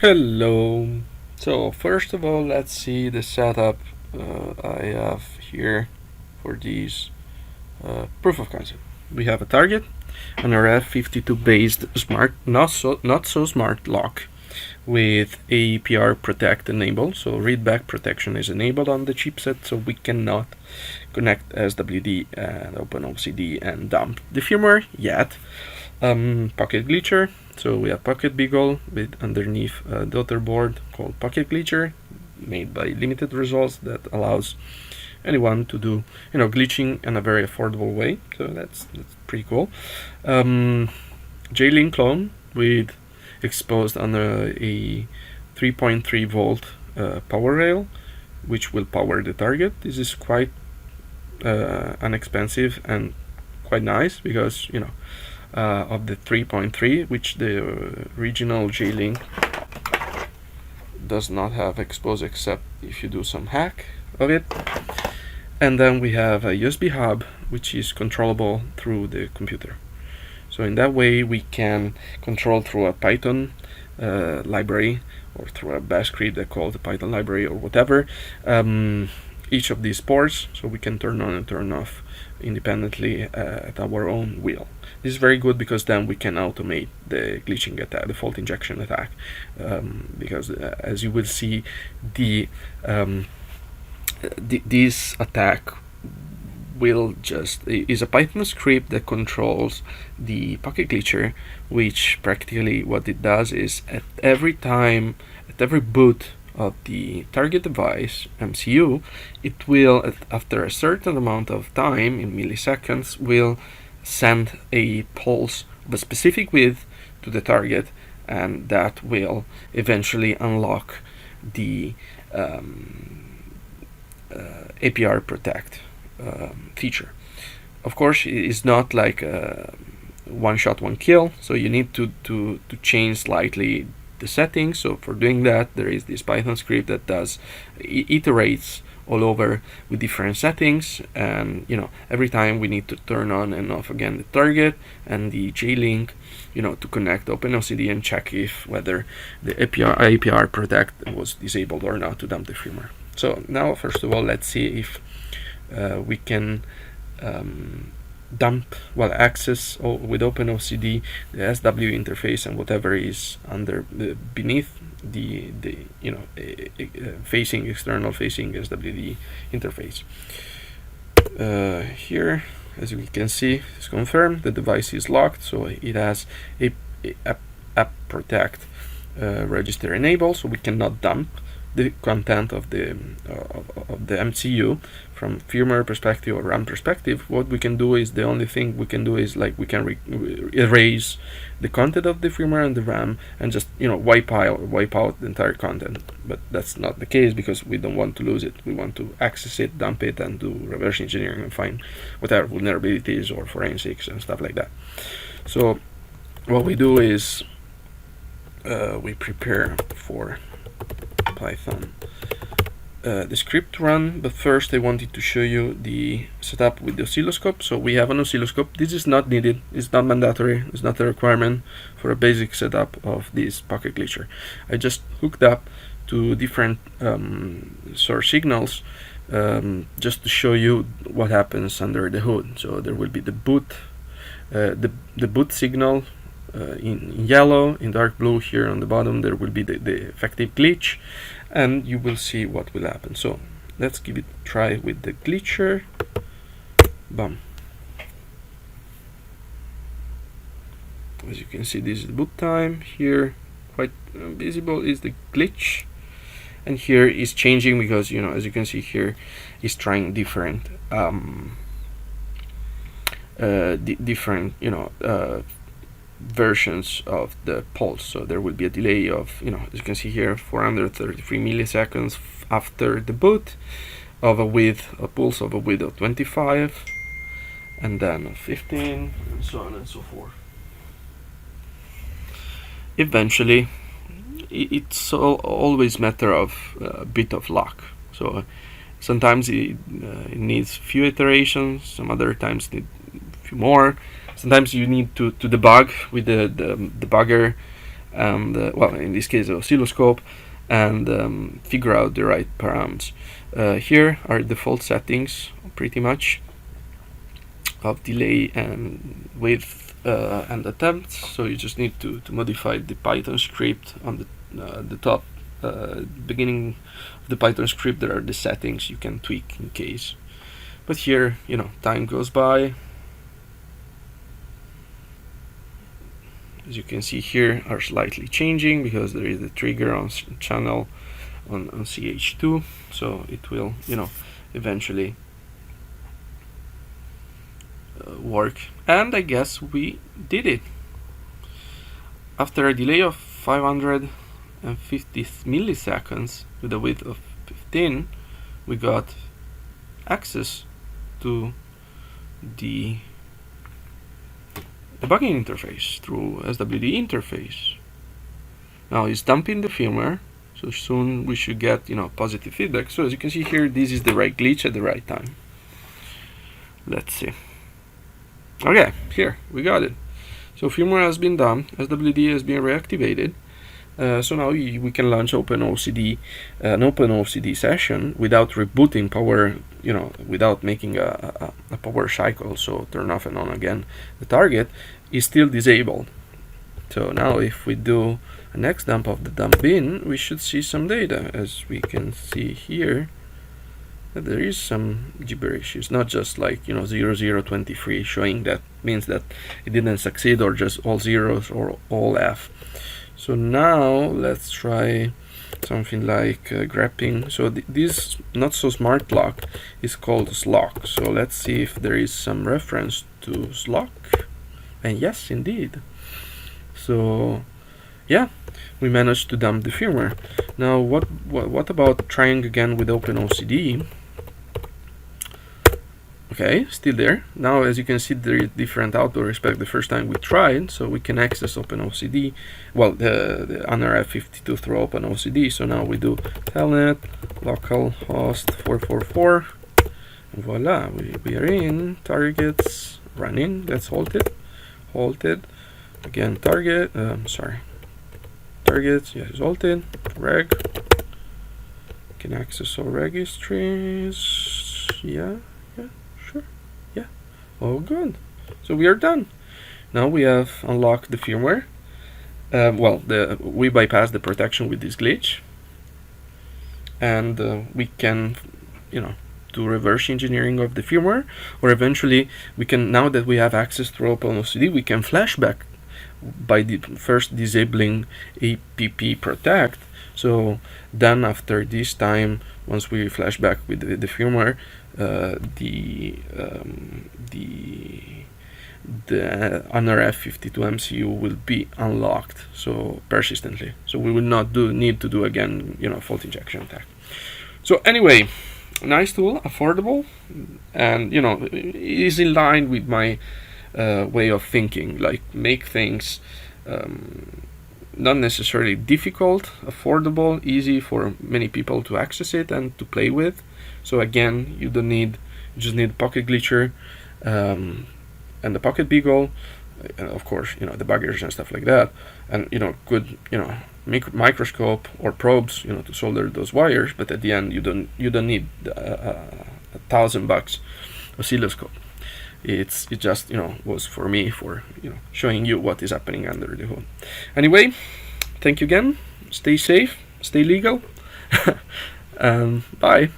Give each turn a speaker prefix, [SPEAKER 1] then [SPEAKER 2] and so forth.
[SPEAKER 1] Hello. So first of all, let's see the setup I have here for these proof of concept. We have a target, an NRF52 based not so smart lock with APR protect enabled. So read back protection is enabled on the chipset, so we cannot connect SWD and OpenOCD and dump the firmware yet. PocketGlitcher. So we have Pocket Beagle with underneath a daughter board called PocketGlitcher, made by LimitedResults, that allows anyone to do glitching in a very affordable way. So that's pretty cool. J-Link clone with exposed on a 3.3 volt power rail, which will power the target. This is quite inexpensive and quite nice because of the 3.3, which the original J-Link does not have exposed except if you do some hack of it. And then we have a USB hub, which is controllable through the computer. So in that way we can control through a Python library or through a bash script that calls the Python library or whatever, each of these ports, so we can turn on and turn off independently at our own will. This is very good because then we can automate the glitching attack, the fault injection attack, because as you will see, this attack is a Python script that controls the PocketGlitcher, which practically what it does is at every boot of the target device MCU, it will, after a certain amount of time in milliseconds, will send a pulse of a specific width to the target, and that will eventually unlock the APR protect feature. Of course, it is not like one shot, one kill, so you need to change slightly the settings. So for doing that, there is this Python script that does iterates all over with different settings, and every time we need to turn on and off again the target and the J-Link to connect OpenOCD and check if whether the APR protect was disabled or not to dump the firmware. So now first of all, let's see if we can access with OpenOCD the SW interface and whatever is beneath the external facing SWD interface. Here, as you can see, it's confirmed the device is locked, so it has a app protect register enabled, so we cannot dump the content of the MCU from firmware perspective or RAM perspective. What we can do is, the only thing we can do is we can erase the content of the firmware and the RAM and just wipe out the entire content. But that's not the case because we don't want to lose it. We want to access it, dump it, and do reverse engineering and find whatever vulnerabilities or forensics and stuff like that. So what we do is we prepare for Python the script to run, but first I wanted to show you the setup with the oscilloscope. So we have an oscilloscope. This is not needed, it's not mandatory, it's not a requirement for a basic setup of this PocketGlitcher. I just hooked up to different source signals just to show you what happens under the hood. So there will be the boot boot signal in yellow. In dark blue here on the bottom there will be the effective glitch, and you will see what will happen. So let's give it a try with the glitcher. Bam. As you can see, this is the boot time. Here quite visible is the glitch, and here is changing because as you can see here is trying different versions of the pulse. So there will be a delay of, as you can see here, 433 milliseconds after the boot, of a pulse of a width of 25, and then of 15, and so on and so forth. Eventually, it's always matter of a bit of luck. So sometimes it needs few iterations, some other times need a few more. Sometimes you need to debug with the debugger and well, in this case, the oscilloscope, and figure out the right params. Here are default settings, pretty much, of delay and width and attempts. So you just need to modify the Python script on the top beginning of the Python script. There are the settings you can tweak in case. But here, you know, time goes by. As you can see here, are slightly changing because there is a trigger on channel on CH2, so it will, you know, eventually work. And I guess we did it. After a delay of 550 milliseconds with a width of 15, we got access to the debugging interface through SWD interface. Now it's dumping the firmware, so soon we should get, you know, positive feedback. So as you can see here, this is the right glitch at the right time. Let's see. Okay, here we got it. So firmware has been done, SWD has been reactivated. So now we can launch OpenOCD, an OpenOCD session without rebooting power, you know, without making a power cycle, so turn off and on again. The target is still disabled. So now if we do a next dump of the dump bin, we should see some data. As we can see here, that there is some gibberish. It's not just like, you know, 0023 showing that means that it didn't succeed, or just all zeros or all F. So now let's try something like grabbing. So this not so smart lock is called Slock. So let's see if there is some reference to Slock. And yes, indeed. So yeah, we managed to dump the firmware. Now what about trying again with OpenOCD? Okay, still there. Now as you can see, there is different outdoor respect the first time we tried, so we can access OpenOCD, well, the NRF52 through OpenOCD. So now we do telnet localhost 444, and voila, we are in. Targets running. Let's hold it again. Target, sorry, targets, yes, halted. Reg, can access all registries. Yeah, sure, yeah, all good. So we are done. Now we have unlocked the firmware. Well, we bypassed the protection with this glitch, and we can, you know, do reverse engineering of the firmware, or eventually we can, now that we have access through OpenOCD, we can flashback by first disabling app protect. So then after this time, once we flash back with the firmware, the NRF52 MCU will be unlocked, so persistently. So we will not need to do again, you know, fault injection attack. So anyway, nice tool, affordable, and, you know, is in line with my way of thinking, like make things not necessarily difficult, affordable, easy for many people to access it and to play with. So again, you just need PocketGlitcher and the Pocket Beagle, and of course, you know, debuggers and stuff like that, and, you know, good, you know, microscope or probes, you know, to solder those wires. But at the end, you don't need $1,000 oscilloscope. It just, you know, was for me, for, you know, showing you what is happening under the hood. Anyway, thank you again. Stay safe, stay legal, and bye.